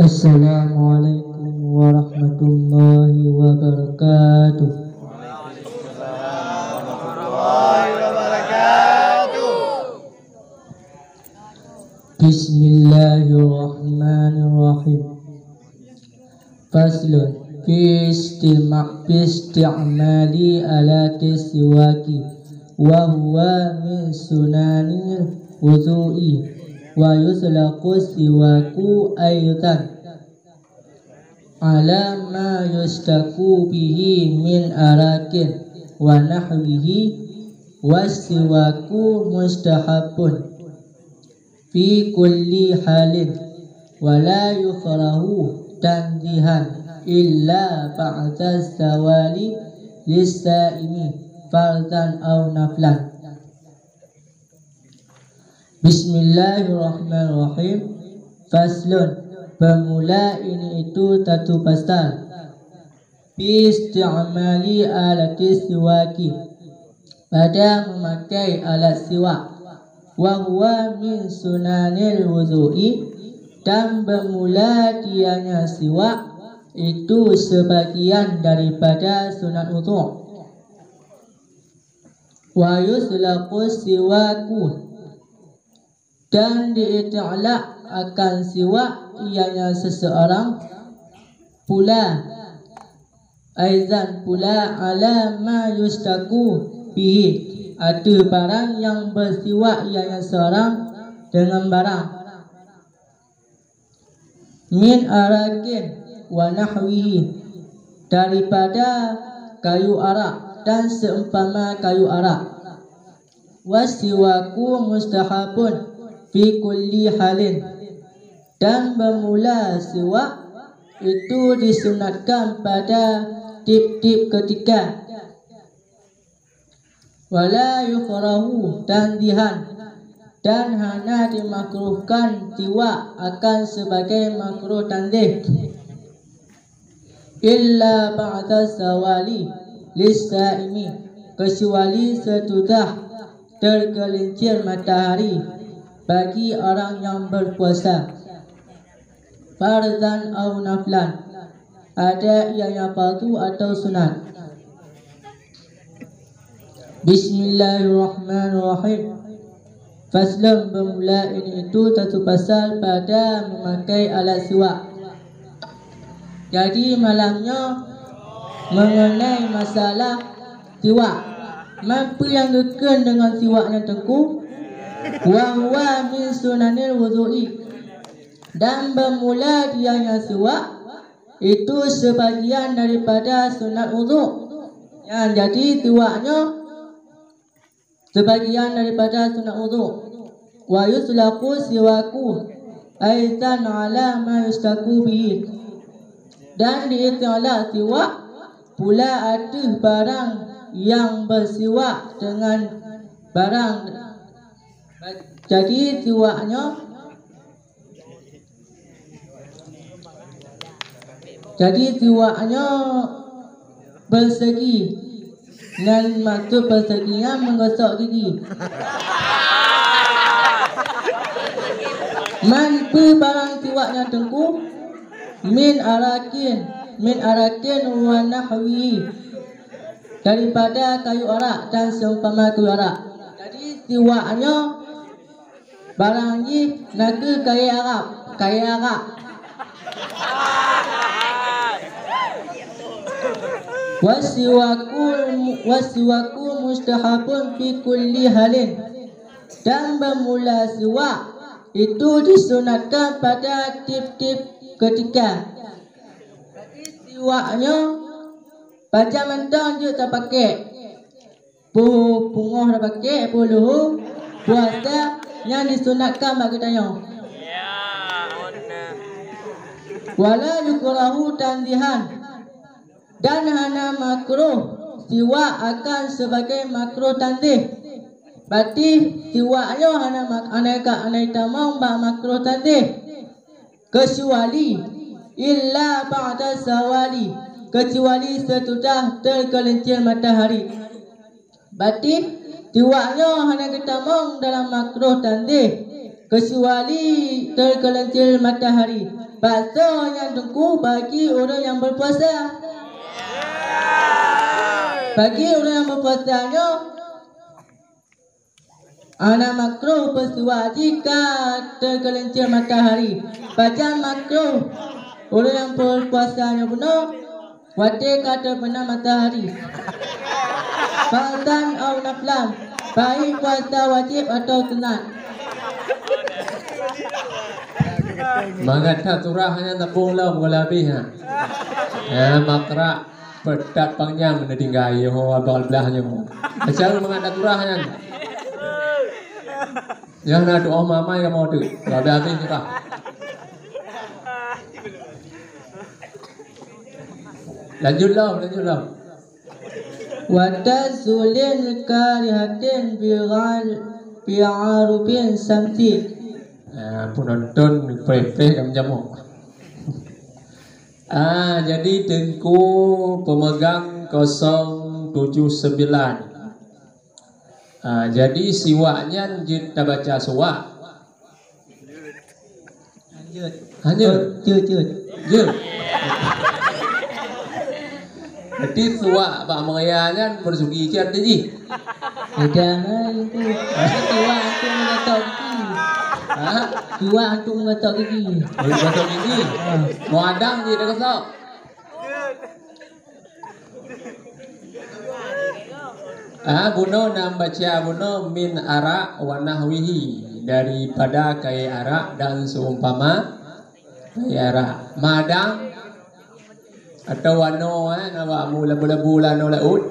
Assalamualaikum warahmatullahi wabarakatuh. Bismillahirrahmanirrahim. Faslun fi isti'mali alati siwaki wa huwa min sunanil wudu'i wa yuslaqu siwaku aydan ala ma yustaku bihi min arakin wa nahwihi wasiwaku mustahabun fi kulli halin wa la yukrahu tanzihan illa ba'da zawali lis-saimi fardan aw naflan. Bismillahirrahmanirrahim. Faslun, bermula ini itu satu pasal. Fi isti'mali alati siwaki, pada memakai alat siwak. Wa huwa min sunanil wudu'i, dan bermula dianya siwak itu sebagian daripada sunat wudu'. Wa yuslaqu siwaku, dan diitlaq akan siwak ianya seseorang pula aizan pula ala ma yustaku bihi, ada barang yang bersiwak ianya seorang dengan barang min arakin wa nahwihi, daripada kayu arak dan seumpama kayu arak. Wasiwaku mustahabun fi kulli halin, dan bermula siwak itu disunatkan pada tip-tip ketika. Wala yukrahu tanzihan, dan hanya dimakruhkan siwak akan sebagai makruh tanzih illa ba'da zawali lis-saimi, kecuali sesudah tergelincir matahari bagi orang yang berpuasa. Farzan au naflan, ada ianya fardu atau sunat. Bismillahirrahmanirrahim. Faslun, bermula ini itu satu pasal pada memakai alat siwak. Jadi malamnya mengenai masalah siwak. Mampu yang kekal dengan siwaknya tengku. Wa huwa min sunanil wudu'i, dan bermula dianya siwak itu sebagian daripada sunat wudu'. Jadi siwaknya sebagian daripada sunat wudu'. Wa yuslaqu siwaku aidan ala ma yustaku bihi, dan diitlaq siwak pula ada barang yang bersiwak dengan barang. Jadi siwaknya bersegi, dan maksud perseginya menggosok gigi. Mampu barang siwaknya tengku min arakin wa nahwi, daripada kayu arak dan seumpama kayu arak. Jadi siwaknya barang ni naga kaya arak. Wasiwaku mustahabun fi kulli halin, dan bermula siwak itu disunatkan pada tip-tip ketika. Jadi siwaknya baca mentang je tak pakai, punguh dah pakai, luhur puasa yang disunatkan bagi tanya. Wala yukrahu tanzihan, dan hana makruh siwak akan sebagai makruh tanzih. Berarti siwaknya hana tamam ba makruh tanzih, kecuali illa ba'da zawali, kecuali sesudah tergelincir matahari. Berarti siwaknya hanya ketamang dalam makruh tanzih kecuali tergelincir matahari. bakso yang tungku bagi orang yang berpuasa. Bagi orang yang berpuasanya, ana makruh bersuah jika tergelincir matahari. Bacaan makruh orang yang berpuasanya penuh wajib kata benar matahari. Fardan atau naflan, baik puasa wajib atau sunat. Mangat turah hanya tabung lau lebih ha. Makra pedat pangjang meninggai ho abal belahnya ho. Macam mangat turah hanya. Yang nak doa mama yang mau tu. Habis turah. Lanjut lau. Watazulil karihatin bi'arubin samti. Penonton prepare kamu jamu. Jadi Tengku pemegang 079. Jadi siwaknya kita baca suwak. Lanjut. Jut. Jadi suwak Pak Mengayanya bersugi ciat tadi. Jangan itu. Suwak antum mengetok gigi. Suwak antum mengetok gigi. Mengetok gigi. Mau adang je dah ketok. Buno nam baca buno min arak wa nahwihi, daripada kai arak dan seumpama kai arak. Madang atau wano nama mula bulan laut.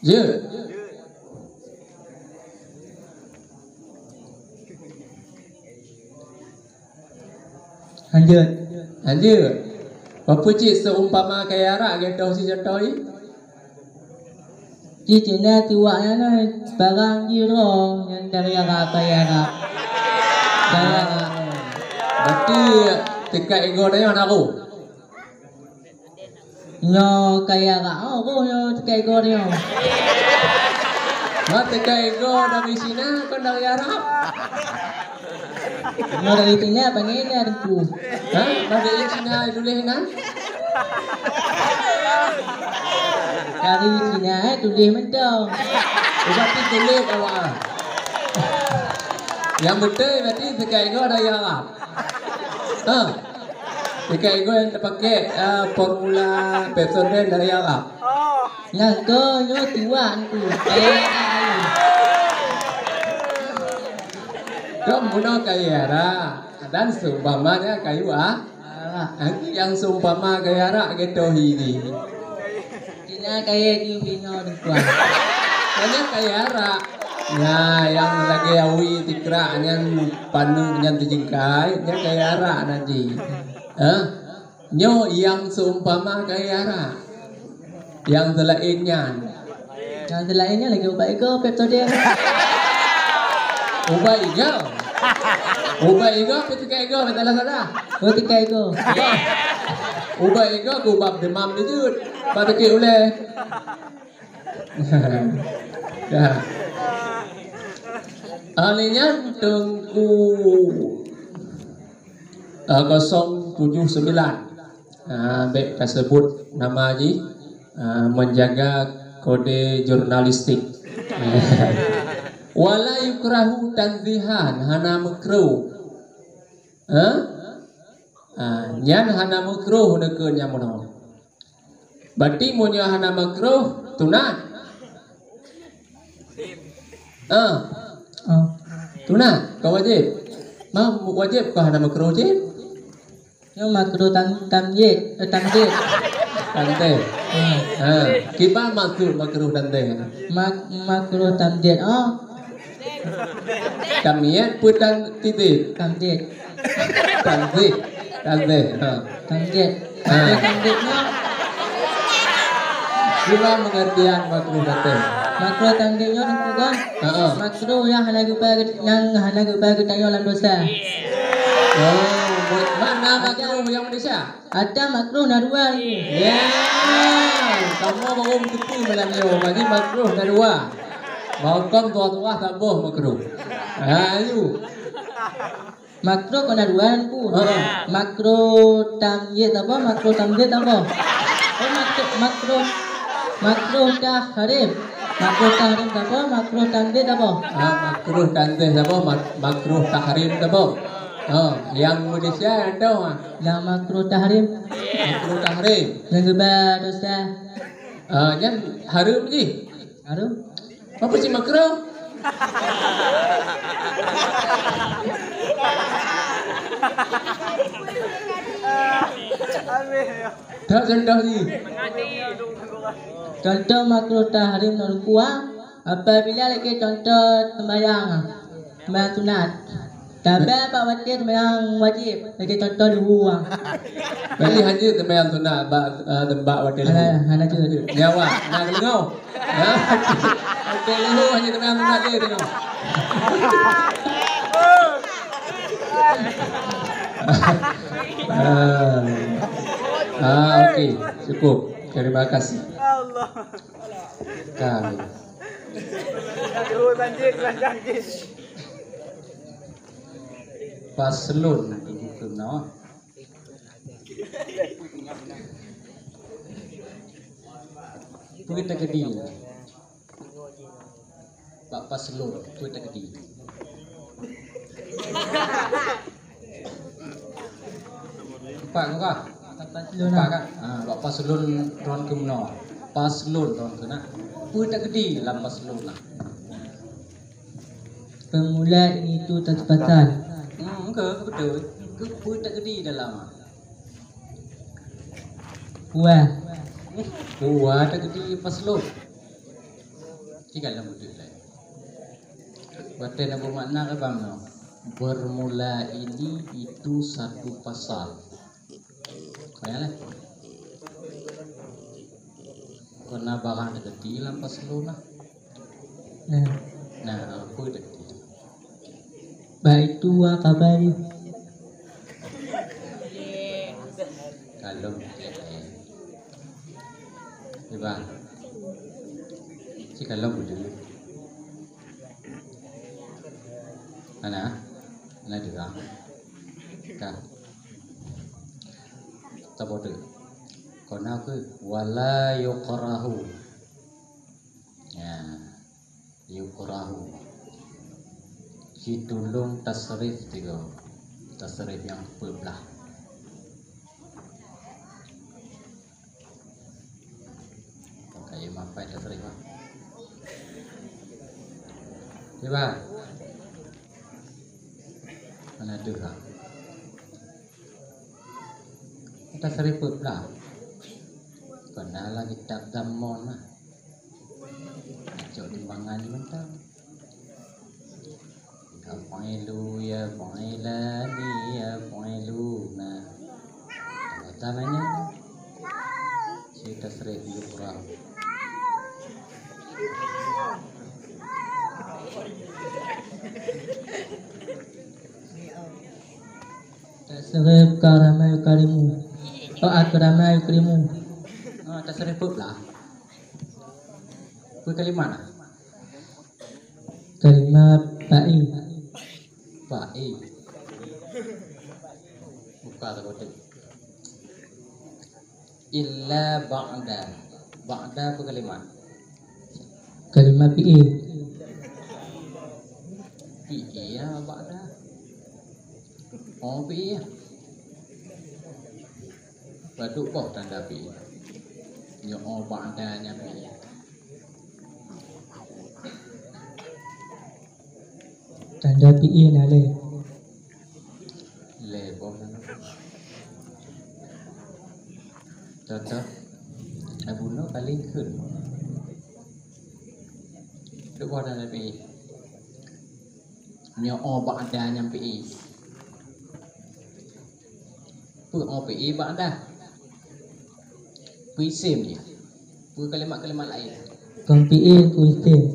Je. Lanjut. Apa cik seumpama kai arak gendong si jatoi? Cina tuanya na barang giro yang dari arak kaya arak. Berarti tingkat ego dia mana aku? Nyo kaya arak aku nyo tingkat ego dia. Tingkat ego dari Cina kan dari Arab. Nyo dari Cina panggilnya aku. Dari Cina dulu kan? Dari Cina tulis mentong. Berarti tulis awak. Yang betul berarti tingkat ego dari Arab. Tingkat ego yang terpakai formula Petroden dari Arab. Yang ke nyo tuan tu. Kamu guna kaya arak dan seumpamanya kayu yang seumpama kaya arak gitu ini. Cina kaya di Pino tuan. Hanya kaya arak. Nah, yang lagi awi tikra yang panu yang dijingkai, yang kaya arak nanti. Nyo yang seumpama kaya arak. Yang selainnya. Yang selainnya lagi ubah ego Petroden. Ubah ego ketika ego betul salah. Ketika ego. Ubah ego kubab demam itu pada ke oleh. Dah. Alinya Tengku 079. Baik tersebut nama Haji menjaga kode jurnalistik. Wala yukrahu tanzihan hana makruh. Nyan hana makruh nekeun nya mono. Berarti munnya hana makruh tunat. Tunat kau wajib. Wajib kau hana makruh je? Yang makruh tamjid. Tante. Kipa makruh tante. Makruh tamjid. Kamian putan titik. Tamjid. Tante. Tamjidnya Gila pengertian makruh tante. makruh tamjidnya kan? Makruh yang hana kita yang dalam dosa. Mana makruh yang Malaysia? Ada makruh narua ini. Ya, kamu mau tepi malam ni, bagi makruh narua. Mau kom tua tak boh makruh. Ayu. Makro kenaduan ku. Makro tamyiz apa? Makro tamyiz apa? Oh makro tahrim. Makro tahrim apa? Makro tamyiz apa? Makruh tanzih apa? Makruh tahrim apa? Yang Malaysia ada Yang makro tahrim. makruh tahrim. Yang gebar dosa. Yang haram je. Harum. Apa sih makruh? Tak sendah ni. Contoh makro tahrim non kuah apabila lagi contoh sembahyang sunat. Tapi apa wajib sembahyang wajib lagi contoh luar. Bali hanya tempat sunat tembak wadil. Hana tu. Nyawa, nak dengar. Wadil lu hanya tempat sunat dia dengar. Okey, cukup. Terima kasih. Allah. Kami. Banjir. Paslon buku nama. Puita kedi. Pak paslon puita kedi. Pak kah? Pak kan? Pak paslon ron kemno. Paslon ron kena. Puita kedi dalam paslon lah. Pemula itu terpasal. Enggak, betul. Puita kedi dalam. Kuah. Kuah tak kedi paslon. Tiga dalam betul lah. Berarti apa makna ke bang? Bermula ini itu satu pasal. Kayalah. Karena barang kedi dalam paslon lah. Nah, apa itu? Baik tua kabari. Kalau Iba. Si kalau boleh. Ana juga. Kan. Tabote. Kona aku wala yuqrahu. Ya. Yuqrahu. Kitulung tasrif tiga. Tasrif yang berbelah. Kayak apa tasrif? Coba. Mana juga? Tasrif berbelah. Kena lagi tak damon lah. Jauh timbangan mentang. Apailu ya pailani ya pailuna. Tananya cerita seribu kurang. Tasrif karama yukarimu. Oh akrama yukrimu. Tasrif lah. Kalimat mana? Kalimat ba'i. Ba'i. Buka tak betul. Illa ba'da. Ba'da apa kalimat? Kalimat pi'i. Pi'i ya ba'da. Oh pi'i ya. Baduk kok tanda pi'i. Ya oh ba'da nya pi'i. Tanda pi'i nale. Lebon. Contoh Abu Nur paling khun. Duk buat dalam PI. Nyo obak ada nyam PI. Pu PI bak dah. Puisim dia. Pu kalimat-kalimat lain. Kong pi'i ku isim.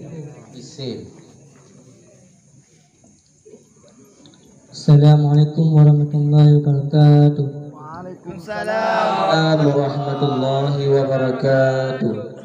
Isim. Assalamualaikum warahmatullahi wabarakatuh. Waalaikumsalam Warahmatullahi wabarakatuh.